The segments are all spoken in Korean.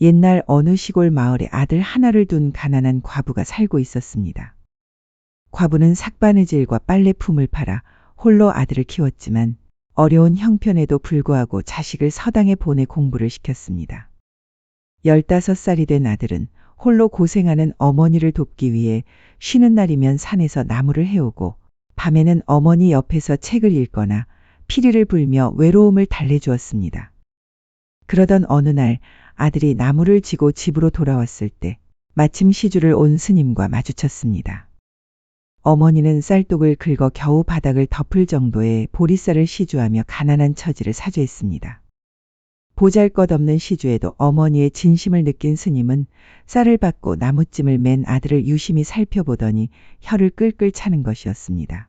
옛날 어느 시골 마을에 아들 하나를 둔 가난한 과부가 살고 있었습니다. 과부는 삭바느질과 빨래품을 팔아 홀로 아들을 키웠지만 어려운 형편에도 불구하고 자식을 서당에 보내 공부를 시켰습니다. 15살이 된 아들은 홀로 고생하는 어머니를 돕기 위해 쉬는 날이면 산에서 나무를 해오고 밤에는 어머니 옆에서 책을 읽거나 피리를 불며 외로움을 달래주었습니다. 그러던 어느 날 아들이 나무를 지고 집으로 돌아왔을 때 마침 시주를 온 스님과 마주쳤습니다. 어머니는 쌀독을 긁어 겨우 바닥을 덮을 정도의 보리쌀을 시주하며 가난한 처지를 사죄했습니다. 보잘것없는 시주에도 어머니의 진심을 느낀 스님은 쌀을 받고 나무찜을 맨 아들을 유심히 살펴보더니 혀를 끌끌 차는 것이었습니다.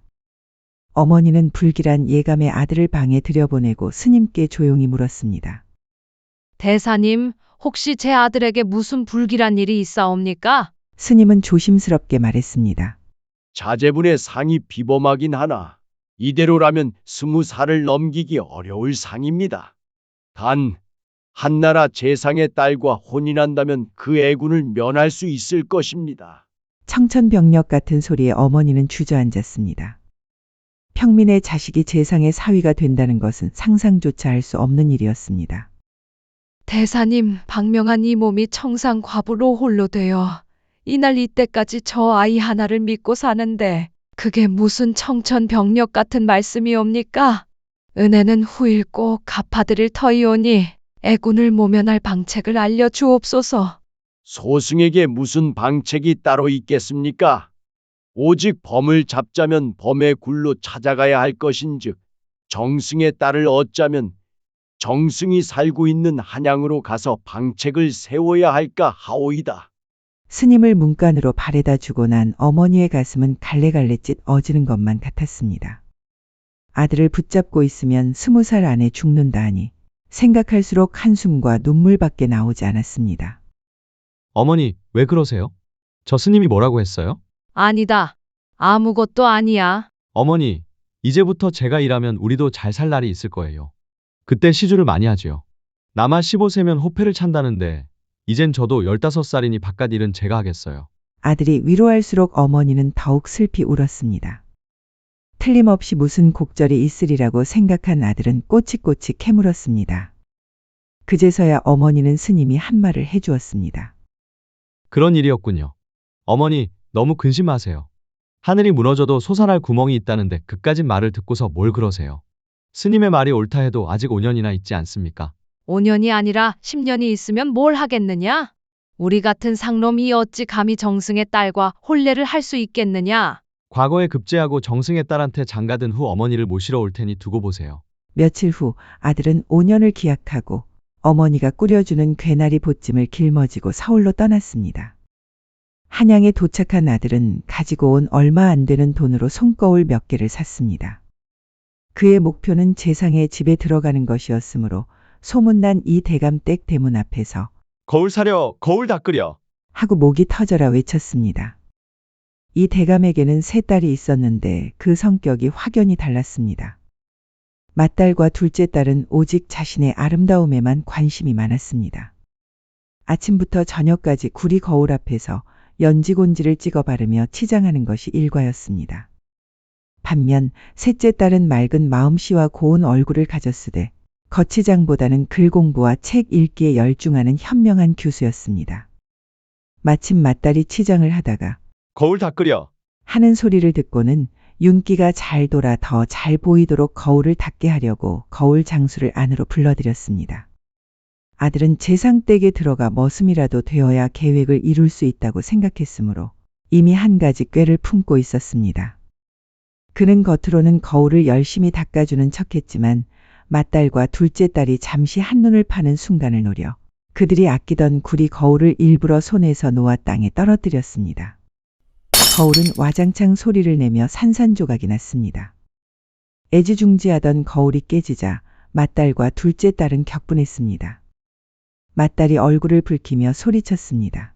어머니는 불길한 예감의 아들을 방에 들여보내고 스님께 조용히 물었습니다. 대사님, 혹시 제 아들에게 무슨 불길한 일이 있사옵니까? 스님은 조심스럽게 말했습니다. 자제분의 상이 비범하긴 하나 이대로라면 20살을 넘기기 어려울 상입니다. 단 한나라 재상의 딸과 혼인한다면 그 애군을 면할 수 있을 것입니다. 청천벽력 같은 소리에 어머니는 주저앉았습니다. 평민의 자식이 재상의 사위가 된다는 것은 상상조차 할 수 없는 일이었습니다. 대사님, 박명한 이 몸이 청상 과부로 홀로 되어 이날 이때까지 저 아이 하나를 믿고 사는데 그게 무슨 청천벽력 같은 말씀이옵니까? 은혜는 후일 꼭 갚아드릴 터이오니 애군을 모면할 방책을 알려주옵소서. 소승에게 무슨 방책이 따로 있겠습니까? 오직 범을 잡자면 범의 굴로 찾아가야 할 것인즉 정승의 딸을 얻자면 정승이 살고 있는 한양으로 가서 방책을 세워야 할까 하오이다. 스님을 문간으로 바래다 주고 난 어머니의 가슴은 갈래갈래 찢 어지는 것만 같았습니다. 아들을 붙잡고 있으면 20살 안에 죽는다 하니 생각할수록 한숨과 눈물밖에 나오지 않았습니다. 어머니, 왜 그러세요? 저 스님이 뭐라고 했어요? 아니다. 아무것도 아니야. 어머니, 이제부터 제가 일하면 우리도 잘 살 날이 있을 거예요. 그때 시주를 많이 하지요. 나만 15세면 호패를 찬다는데 이젠 저도 15살이니 바깥 일은 제가 하겠어요. 아들이 위로할수록 어머니는 더욱 슬피 울었습니다. 틀림없이 무슨 곡절이 있으리라고 생각한 아들은 꼬치꼬치 캐물었습니다. 그제서야 어머니는 스님이 한 말을 해주었습니다. 그런 일이었군요. 어머니, 너무 근심하세요. 하늘이 무너져도 솟아날 구멍이 있다는데 그까짓 말을 듣고서 뭘 그러세요? 스님의 말이 옳다 해도 아직 5년이나 있지 않습니까? 5년이 아니라 10년이 있으면 뭘 하겠느냐? 우리 같은 상놈이 어찌 감히 정승의 딸과 혼례를 할 수 있겠느냐? 과거에 급제하고 정승의 딸한테 장가든 후 어머니를 모시러 올 테니 두고 보세요. 며칠 후 아들은 5년을 기약하고 어머니가 꾸려주는 괴나리 보찜을 길머지고 서울로 떠났습니다. 한양에 도착한 아들은 가지고 온 얼마 안 되는 돈으로 손거울 몇 개를 샀습니다. 그의 목표는 재상의 집에 들어가는 것이었으므로 소문난 이 대감댁 대문 앞에서 거울 사려, 거울 닦으려. 하고 목이 터져라 외쳤습니다. 이 대감에게는 세 딸이 있었는데 그 성격이 확연히 달랐습니다. 맏딸과 둘째 딸은 오직 자신의 아름다움에만 관심이 많았습니다. 아침부터 저녁까지 구리 거울 앞에서 연지곤지를 찍어 바르며 치장하는 것이 일과였습니다. 반면 셋째 딸은 맑은 마음씨와 고운 얼굴을 가졌으되 거치장보다는 글 공부와 책 읽기에 열중하는 현명한 교수였습니다. 마침 맏딸이 치장을 하다가 거울 닦으려. 하는 소리를 듣고는 윤기가 잘 돌아 더 잘 보이도록 거울을 닦게 하려고 거울 장수를 안으로 불러들였습니다. 아들은 재상댁에 들어가 머슴이라도 되어야 계획을 이룰 수 있다고 생각했으므로 이미 한 가지 꾀를 품고 있었습니다. 그는 겉으로는 거울을 열심히 닦아주는 척했지만 맏딸과 둘째 딸이 잠시 한눈을 파는 순간을 노려 그들이 아끼던 구리 거울을 일부러 손에서 놓아 땅에 떨어뜨렸습니다. 거울은 와장창 소리를 내며 산산조각이 났습니다. 애지중지하던 거울이 깨지자 맏딸과 둘째 딸은 격분했습니다. 맏딸이 얼굴을 붉히며 소리쳤습니다.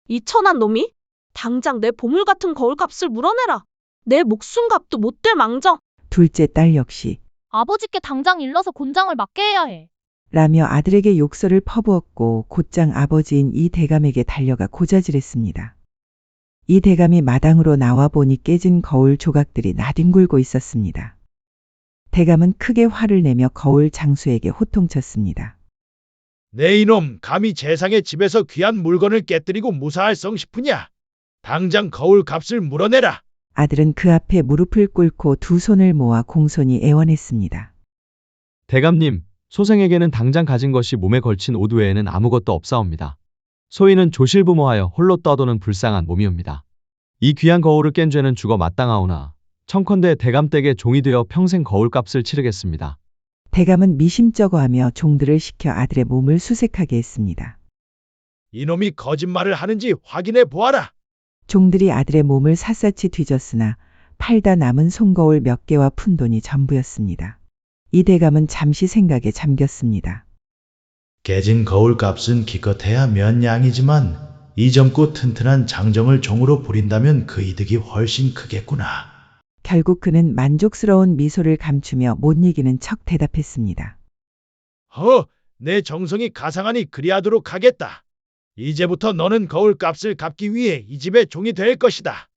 이 천한 놈이? 당장 내 보물 같은 거울값을 물어내라. 내 목숨값도 못 될 망정. 둘째 딸 역시 아버지께 당장 일러서 곤장을 맞게 해야 해. 라며 아들에게 욕설을 퍼부었고 곧장 아버지인 이 대감에게 달려가 고자질했습니다. 이 대감이 마당으로 나와 보니 깨진 거울 조각들이 나뒹굴고 있었습니다. 대감은 크게 화를 내며 거울 장수에게 호통쳤습니다. 내 이놈 감히 재상의 집에서 귀한 물건을 깨뜨리고 무사할성 싶으냐? 당장 거울 값을 물어내라. 아들은 그 앞에 무릎을 꿇고 두 손을 모아 공손히 애원했습니다. 대감님, 소생에게는 당장 가진 것이 몸에 걸친 옷 외에는 아무것도 없사옵니다. 소인은 조실부모하여 홀로 떠도는 불쌍한 몸이옵니다. 이 귀한 거울을 깬 죄는 죽어 마땅하오나 청컨대 대감댁의 종이 되어 평생 거울값을 치르겠습니다. 대감은 미심쩍어하며 종들을 시켜 아들의 몸을 수색하게 했습니다. 이놈이 거짓말을 하는지 확인해 보아라. 종들이 아들의 몸을 샅샅이 뒤졌으나 팔다 남은 손거울 몇 개와 푼돈이 전부였습니다. 이 대감은 잠시 생각에 잠겼습니다. 깨진 거울 값은 기껏해야 몇 양이지만 이 젊고 튼튼한 장정을 종으로 부린다면 그 이득이 훨씬 크겠구나. 결국 그는 만족스러운 미소를 감추며 못 이기는 척 대답했습니다. 내 정성이 가상하니 그리하도록 하겠다. 이제부터 너는 거울 값을 갚기 위해 이 집의 종이 될 것이다.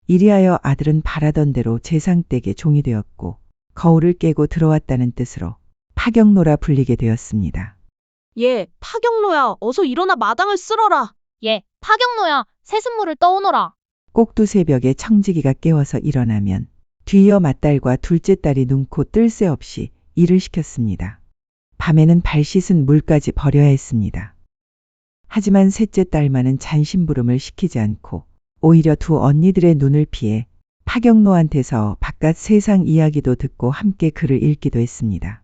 이리하여 아들은 바라던 대로 재상댁의 종이 되었고 거울을 깨고 들어왔다는 뜻으로 파경노라 불리게 되었습니다. 예, 파경노야, 어서 일어나 마당을 쓸어라. 예, 파경노야, 새순물을 떠오너라. 꼭두 새벽에 청지기가 깨워서 일어나면 뒤이어 맏딸과 둘째 딸이 눈코 뜰 새 없이 일을 시켰습니다. 밤에는 발 씻은 물까지 버려야 했습니다. 하지만 셋째 딸만은 잔심부름을 시키지 않고 오히려 두 언니들의 눈을 피해 파경노한테서 바깥 세상 이야기도 듣고 함께 글을 읽기도 했습니다.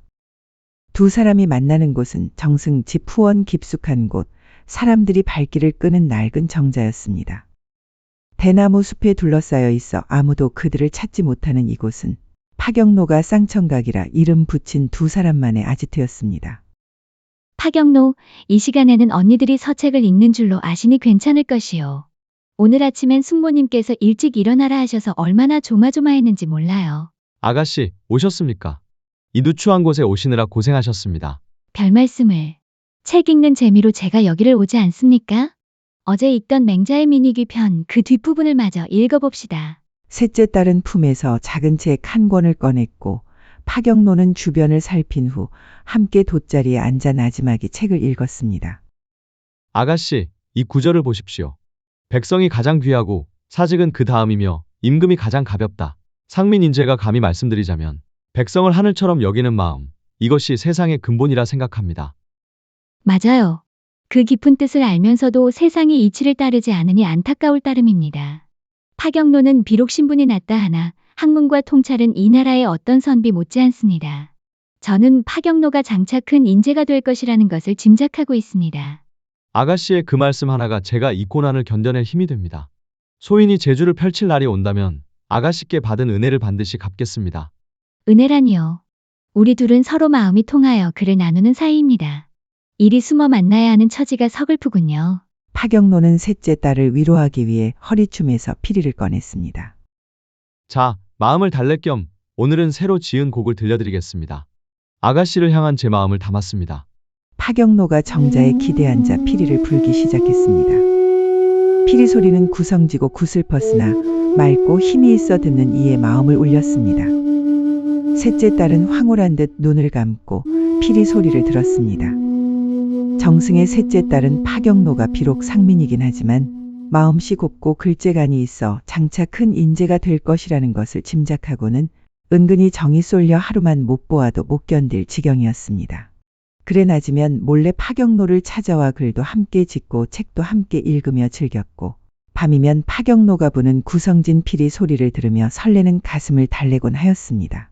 두 사람이 만나는 곳은 정승 집 후원 깊숙한 곳, 사람들이 발길을 끄는 낡은 정자였습니다. 대나무 숲에 둘러싸여 있어 아무도 그들을 찾지 못하는 이곳은 파경노가 쌍청각이라 이름 붙인 두 사람만의 아지트였습니다. 파경노, 이 시간에는 언니들이 서책을 읽는 줄로 아시니 괜찮을 것이요. 오늘 아침엔 숙모님께서 일찍 일어나라 하셔서 얼마나 조마조마했는지 몰라요. 아가씨, 오셨습니까? 이 누추한 곳에 오시느라 고생하셨습니다. 별 말씀을. 책 읽는 재미로 제가 여기를 오지 않습니까? 어제 읽던 맹자의 민익위 편 그 뒷부분을 마저 읽어봅시다. 셋째 딸은 품에서 작은 책 한 권을 꺼냈고 파경노는 주변을 살핀 후 함께 돗자리에 앉아 나지막이 책을 읽었습니다. 아가씨, 이 구절을 보십시오. 백성이 가장 귀하고 사직은 그 다음이며 임금이 가장 가볍다. 상민 인재가 감히 말씀드리자면 백성을 하늘처럼 여기는 마음, 이것이 세상의 근본이라 생각합니다. 맞아요. 그 깊은 뜻을 알면서도 세상이 이치를 따르지 않으니 안타까울 따름입니다. 파경노는 비록 신분이 낮다 하나 학문과 통찰은 이 나라의 어떤 선비 못지않습니다. 저는 파경노가 장차 큰 인재가 될 것이라는 것을 짐작하고 있습니다. 아가씨의 그 말씀 하나가 제가 이 고난을 견뎌낼 힘이 됩니다. 소인이 재주를 펼칠 날이 온다면 아가씨께 받은 은혜를 반드시 갚겠습니다. 은혜라니요. 우리 둘은 서로 마음이 통하여 글을 나누는 사이입니다. 이리 숨어 만나야 하는 처지가 서글프군요. 파경노는 셋째 딸을 위로하기 위해 허리춤에서 피리를 꺼냈습니다. 자, 마음을 달랠 겸 오늘은 새로 지은 곡을 들려드리겠습니다. 아가씨를 향한 제 마음을 담았습니다. 파경노가 정자에 기대앉아 피리를 불기 시작했습니다. 피리 소리는 구성지고 구슬펐으나 맑고 힘이 있어 듣는 이의 마음을 울렸습니다. 셋째 딸은 황홀한 듯 눈을 감고 피리 소리를 들었습니다. 정승의 셋째 딸은 파경노가 비록 상민이긴 하지만 마음씨 곱고 글재간이 있어 장차 큰 인재가 될 것이라는 것을 짐작하고는 은근히 정이 쏠려 하루만 못 보아도 못 견딜 지경이었습니다. 그래 낮이면 몰래 파경노를 찾아와 글도 함께 짓고 책도 함께 읽으며 즐겼고 밤이면 파경노가 부는 구성진 피리 소리를 들으며 설레는 가슴을 달래곤 하였습니다.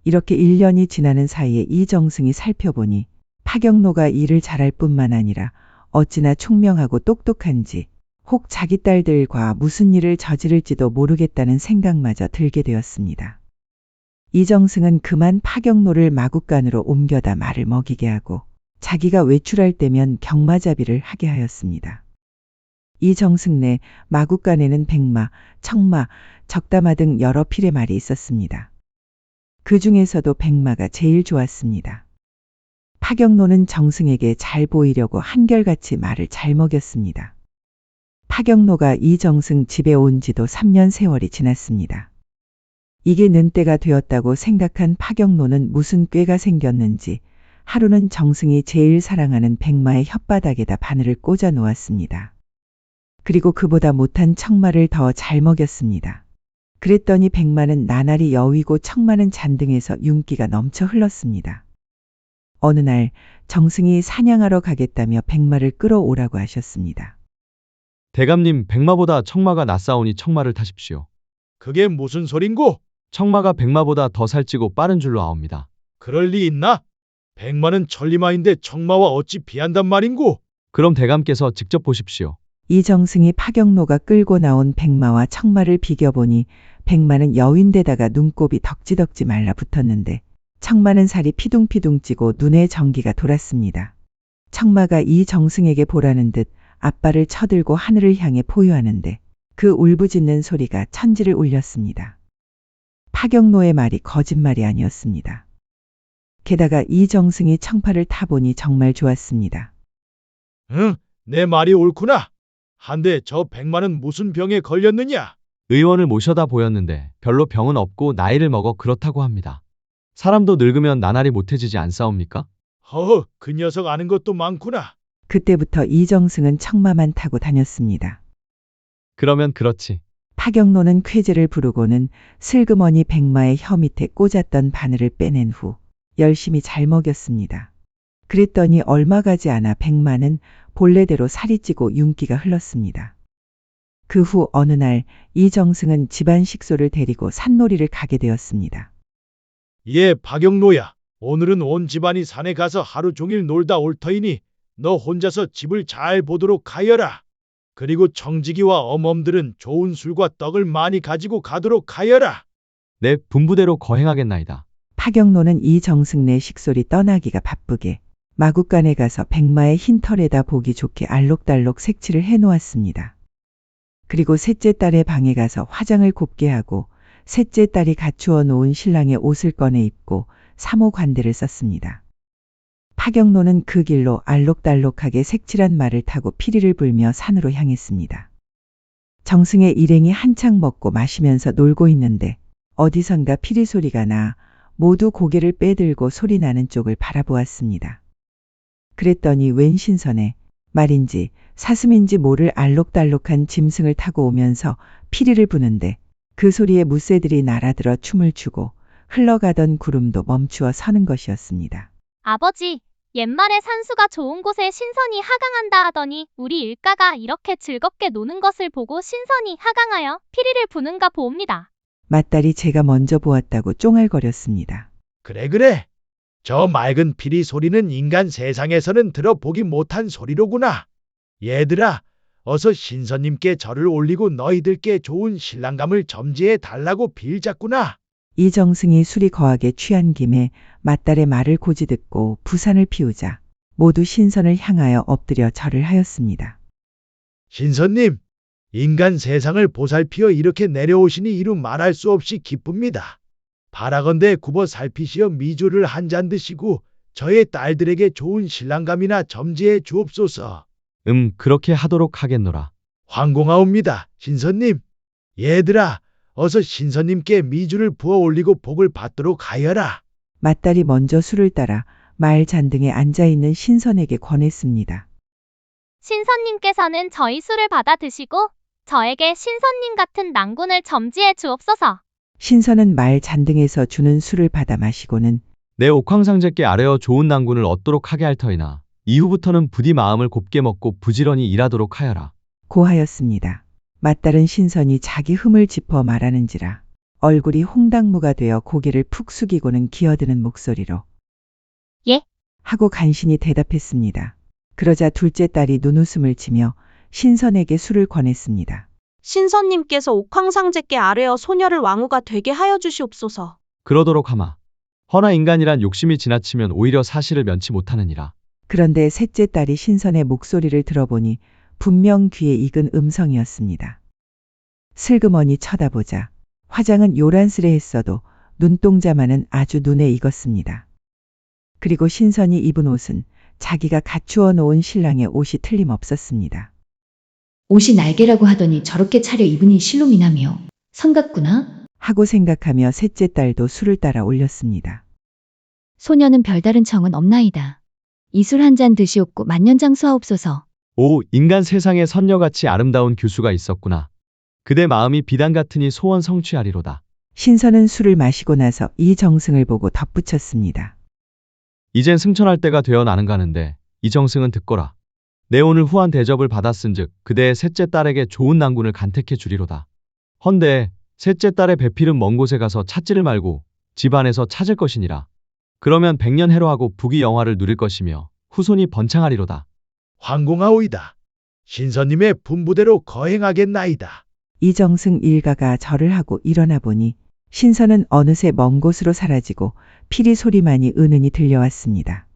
이렇게 1년이 지나는 사이에 이정승이 살펴보니 파경노가 일을 잘할 뿐만 아니라 어찌나 총명하고 똑똑한지 혹 자기 딸들과 무슨 일을 저지를지도 모르겠다는 생각마저 들게 되었습니다. 이정승은 그만 파경노를 마국간으로 옮겨다 말을 먹이게 하고 자기가 외출할 때면 경마자비를 하게 하였습니다. 이정승 내 마국간에는 백마, 청마, 적다마 등 여러 필의 말이 있었습니다. 그 중에서도 백마가 제일 좋았습니다. 파경노는 정승에게 잘 보이려고 한결같이 말을 잘 먹였습니다. 파경노가 이정승 집에 온 지도 3년 세월이 지났습니다. 이게 는때가 되었다고 생각한 파경노는 무슨 꾀가 생겼는지 하루는 정승이 제일 사랑하는 백마의 혓바닥에다 바늘을 꽂아 놓았습니다. 그리고 그보다 못한 청마를 더 잘 먹였습니다. 그랬더니 백마는 나날이 여위고 청마는 잔등에서 윤기가 넘쳐 흘렀습니다. 어느 날 정승이 사냥하러 가겠다며 백마를 끌어오라고 하셨습니다. 대감님, 백마보다 청마가 낫사오니 청마를 타십시오. 그게 무슨 소린고? 청마가 백마보다 더 살찌고 빠른 줄로 아옵니다. 그럴 리 있나? 백마는 천리마인데 청마와 어찌 비한단 말인고? 그럼 대감께서 직접 보십시오. 이정승이 파경노가 끌고 나온 백마와 청마를 비교보니 백마는 여윈데다가 눈곱이 덕지덕지 말라붙었는데 청마는 살이 피둥피둥 찌고 눈에 전기가 돌았습니다. 청마가 이정승에게 보라는 듯 앞발을 쳐들고 하늘을 향해 포효하는데 그 울부짖는 소리가 천지를 울렸습니다. 파경노의 말이 거짓말이 아니었습니다. 게다가 이정승이 청파를 타보니 정말 좋았습니다. 응, 내 말이 옳구나. 한데 저 백마는 무슨 병에 걸렸느냐? 의원을 모셔다 보였는데 별로 병은 없고 나이를 먹어 그렇다고 합니다. 사람도 늙으면 나날이 못해지지 않사옵니까? 허허, 그 녀석 아는 것도 많구나. 그때부터 이정승은 청마만 타고 다녔습니다. 그러면 그렇지. 파경노는 쾌제를 부르고는 슬그머니 백마의 혀 밑에 꽂았던 바늘을 빼낸 후 열심히 잘 먹였습니다. 그랬더니 얼마 가지 않아 백마는 본래대로 살이 찌고 윤기가 흘렀습니다. 그 후 어느 날 이정승은 집안 식소를 데리고 산놀이를 가게 되었습니다. 예, 박영로야. 오늘은 온 집안이 산에 가서 하루 종일 놀다 올 터이니 너 혼자서 집을 잘 보도록 하여라. 그리고 정직이와 어멈들은 좋은 술과 떡을 많이 가지고 가도록 하여라. 내 분부대로 거행하겠나이다. 파경노는 이정승네 식솔이 떠나기가 바쁘게 마구간에 가서 백마의 흰 털에다 보기 좋게 알록달록 색칠을 해놓았습니다. 그리고 셋째 딸의 방에 가서 화장을 곱게 하고 셋째 딸이 갖추어 놓은 신랑의 옷을 꺼내 입고 사모관대를 썼습니다. 파경노는 그 길로 알록달록하게 색칠한 말을 타고 피리를 불며 산으로 향했습니다. 정승의 일행이 한창 먹고 마시면서 놀고 있는데 어디선가 피리 소리가 나 모두 고개를 빼들고 소리 나는 쪽을 바라보았습니다. 그랬더니 웬 신선에 말인지 사슴인지 모를 알록달록한 짐승을 타고 오면서 피리를 부는데 그 소리에 무새들이 날아들어 춤을 추고 흘러가던 구름도 멈추어 서는 것이었습니다. 아버지, 옛말에 산수가 좋은 곳에 신선이 하강한다 하더니 우리 일가가 이렇게 즐겁게 노는 것을 보고 신선이 하강하여 피리를 부는가 보옵니다. 맏딸이 제가 먼저 보았다고 쫑알거렸습니다. 그래. 저 맑은 피리 소리는 인간 세상에서는 들어보기 못한 소리로구나. 얘들아, 어서 신선님께 절을 올리고 너희들께 좋은 신랑감을 점지해 달라고 빌자꾸나. 이정승이 술이 거하게 취한 김에 맏딸의 말을 고지 듣고 부산을 피우자 모두 신선을 향하여 엎드려 절을 하였습니다. 신선님, 인간 세상을 보살피어 이렇게 내려오시니 이루 말할 수 없이 기쁩니다. 바라건대 굽어 살피시어 미주를 한 잔 드시고 저의 딸들에게 좋은 신랑감이나 점지해 주옵소서. 그렇게 하도록 하겠노라. 황공하옵니다, 신선님. 얘들아, 어서 신선님께 미주를 부어 올리고 복을 받도록 하여라. 맏딸이 먼저 술을 따라 말 잔등에 앉아있는 신선에게 권했습니다. 신선님께서는 저희 술을 받아 드시고 저에게 신선님 같은 낭군을 점지해 주옵소서. 신선은 말 잔등에서 주는 술을 받아 마시고는 내 옥황상제께 아뢰어 좋은 낭군을 얻도록 하게 할 터이나 이후부터는 부디 마음을 곱게 먹고 부지런히 일하도록 하여라. 고하였습니다. 맏딸은 신선이 자기 흠을 짚어 말하는지라 얼굴이 홍당무가 되어 고개를 푹 숙이고는 기어드는 목소리로 예? 하고 간신히 대답했습니다. 그러자 둘째 딸이 눈웃음을 치며 신선에게 술을 권했습니다. 신선님께서 옥황상제께 아뢰어 소녀를 왕후가 되게 하여 주시옵소서. 그러도록 하마. 허나 인간이란 욕심이 지나치면 오히려 사실을 면치 못하느니라. 그런데 셋째 딸이 신선의 목소리를 들어보니 분명 귀에 익은 음성이었습니다. 슬그머니 쳐다보자 화장은 요란스레 했어도 눈동자만은 아주 눈에 익었습니다. 그리고 신선이 입은 옷은 자기가 갖추어 놓은 신랑의 옷이 틀림없었습니다. 옷이 날개라고 하더니 저렇게 차려 입으니 실로 미나며 선 같구나. 하고 생각하며 셋째 딸도 술을 따라 올렸습니다. 소녀는 별다른 청은 없나이다. 이술 한 잔 드시옵고 만년장수하옵소서. 오, 인간 세상에 선녀같이 아름다운 교수가 있었구나. 그대 마음이 비단 같으니 소원 성취하리로다. 신선은 술을 마시고 나서 이 정승을 보고 덧붙였습니다. 이젠 승천할 때가 되어 나는 가는데 이 정승은 듣거라. 내 오늘 후한 대접을 받았은즉 그대의 셋째 딸에게 좋은 난군을 간택해 주리로다. 헌데 셋째 딸의 배필은 먼 곳에 가서 찾지를 말고 집 안에서 찾을 것이니라. 그러면 백년 해로하고 부귀 영화를 누릴 것이며 후손이 번창하리로다. 황공하오이다. 신선님의 분부대로 거행하겠나이다. 이정승 일가가 절을 하고 일어나 보니 신선은 어느새 먼 곳으로 사라지고 피리 소리만이 은은히 들려왔습니다.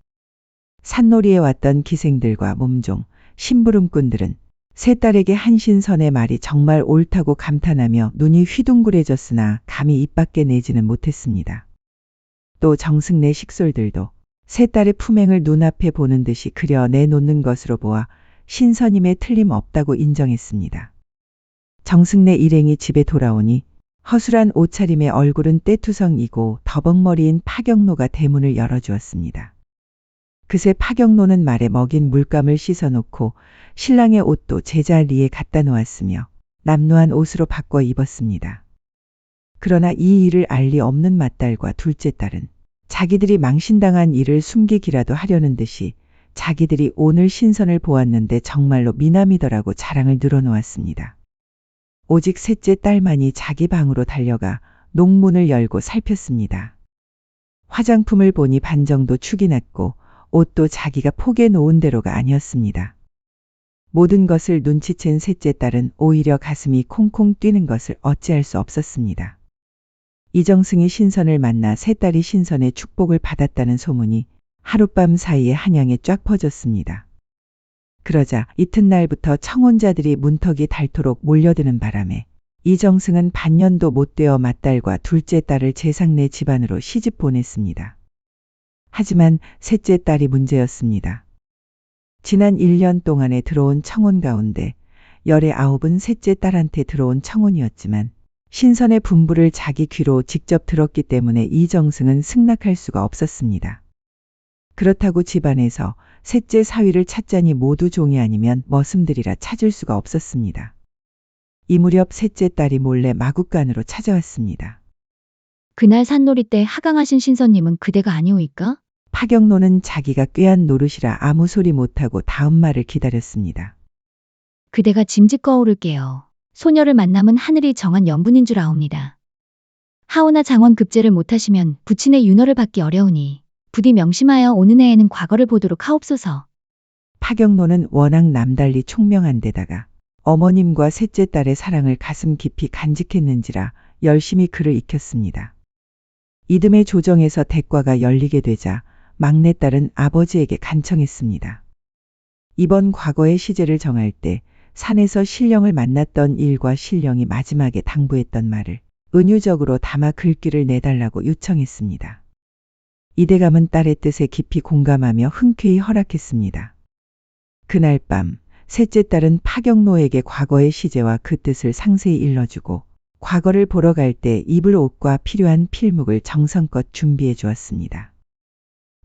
산놀이에 왔던 기생들과 몸종, 심부름꾼들은 세 딸에게 한신선의 말이 정말 옳다고 감탄하며 눈이 휘둥그레졌으나 감히 입 밖에 내지는 못했습니다. 또 정승네 식솔들도 세 딸의 품행을 눈앞에 보는 듯이 그려 내놓는 것으로 보아 신선임에 틀림없다고 인정했습니다. 정승네 일행이 집에 돌아오니 허술한 옷차림의 얼굴은 떼투성이고 더벅머리인 파경노가 대문을 열어주었습니다. 그새 파경노는 말에 먹인 물감을 씻어놓고 신랑의 옷도 제자리에 갖다 놓았으며 남루한 옷으로 바꿔 입었습니다. 그러나 이 일을 알 리 없는 맏딸과 둘째 딸은 자기들이 망신당한 일을 숨기기라도 하려는 듯이 자기들이 오늘 신선을 보았는데 정말로 미남이더라고 자랑을 늘어놓았습니다. 오직 셋째 딸만이 자기 방으로 달려가 농문을 열고 살폈습니다. 화장품을 보니 반 정도 축이 났고 옷도 자기가 포개 놓은 대로가 아니었습니다. 모든 것을 눈치챈 셋째 딸은 오히려 가슴이 콩콩 뛰는 것을 어찌할 수 없었습니다. 이정승이 신선을 만나 세 딸이 신선의 축복을 받았다는 소문이 하룻밤 사이에 한양에 쫙 퍼졌습니다. 그러자 이튿날부터 청혼자들이 문턱이 닳도록 몰려드는 바람에 이정승은 반년도 못 되어 맏딸과 둘째 딸을 재상내 집안으로 시집 보냈습니다. 하지만 셋째 딸이 문제였습니다. 지난 1년 동안에 들어온 청혼 가운데 19은 셋째 딸한테 들어온 청혼이었지만 신선의 분부를 자기 귀로 직접 들었기 때문에 이정승은 승낙할 수가 없었습니다. 그렇다고 집안에서 셋째 사위를 찾자니 모두 종이 아니면 머슴들이라 찾을 수가 없었습니다. 이 무렵 셋째 딸이 몰래 마국간으로 찾아왔습니다. 그날 산놀이 때 하강하신 신선님은 그대가 아니오이까? 파경노는 자기가 꾀한 노릇이라 아무 소리 못하고 다음 말을 기다렸습니다. 그대가 짐짓 거오를게요. 소녀를 만남은 하늘이 정한 연분인 줄 아옵니다. 하오나 장원 급제를 못하시면 부친의 윤허를 받기 어려우니 부디 명심하여 오는 해에는 과거를 보도록 하옵소서. 파경노는 워낙 남달리 총명한 데다가 어머님과 셋째 딸의 사랑을 가슴 깊이 간직했는지라 열심히 글을 익혔습니다. 이듬해 조정에서 대과가 열리게 되자 막내딸은 아버지에게 간청했습니다. 이번 과거의 시제를 정할 때 산에서 신령을 만났던 일과 신령이 마지막에 당부했던 말을 은유적으로 담아 글귀를 내달라고 요청했습니다. 이대감은 딸의 뜻에 깊이 공감하며 흔쾌히 허락했습니다. 그날 밤 셋째 딸은 파경노에게 과거의 시제와 그 뜻을 상세히 일러주고 과거를 보러 갈 때 입을 옷과 필요한 필묵을 정성껏 준비해 주었습니다.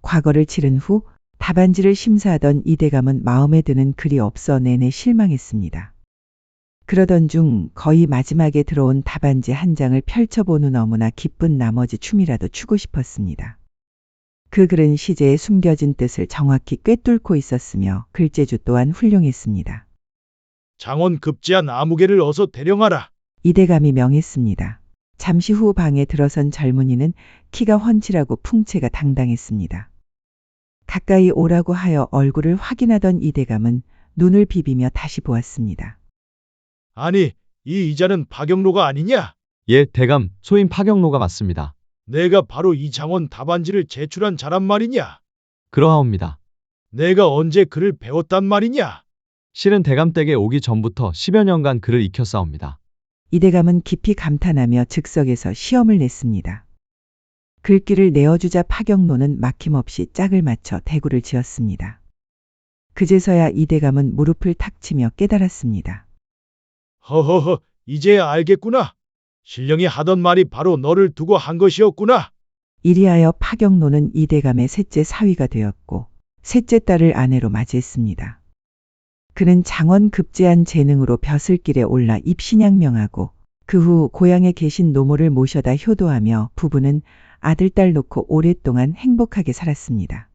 과거를 치른 후 답안지를 심사하던 이대감은 마음에 드는 글이 없어 내내 실망했습니다. 그러던 중 거의 마지막에 들어온 답안지 한 장을 펼쳐보는 너무나 기쁜 나머지 춤이라도 추고 싶었습니다. 그 글은 시제에 숨겨진 뜻을 정확히 꿰뚫고 있었으며 글재주 또한 훌륭했습니다. 장원 급제한 아무개를 어서 대령하라. 이대감이 명했습니다. 잠시 후 방에 들어선 젊은이는 키가 훤칠하고 풍채가 당당했습니다. 가까이 오라고 하여 얼굴을 확인하던 이대감은 눈을 비비며 다시 보았습니다. 아니, 이 이자는 파경로가 아니냐? 예, 대감, 소임 파경로가 맞습니다. 내가 바로 이 장원 답안지를 제출한 자란 말이냐? 그러하옵니다. 내가 언제 글을 배웠단 말이냐? 실은 대감 댁에 오기 전부터 10여 년간 글을 익혔사옵니다. 이대감은 깊이 감탄하며 즉석에서 시험을 냈습니다. 글귀를 내어주자 파경노는 막힘없이 짝을 맞춰 대구를 지었습니다. 그제서야 이대감은 무릎을 탁 치며 깨달았습니다. 허허허, 이제 알겠구나. 신령이 하던 말이 바로 너를 두고 한 것이었구나. 이리하여 파경노는 이대감의 셋째 사위가 되었고 셋째 딸을 아내로 맞이했습니다. 그는 장원 급제한 재능으로 벼슬길에 올라 입신양명하고 그 후 고향에 계신 노모를 모셔다 효도하며 부부는 아들, 딸 놓고 오랫동안 행복하게 살았습니다.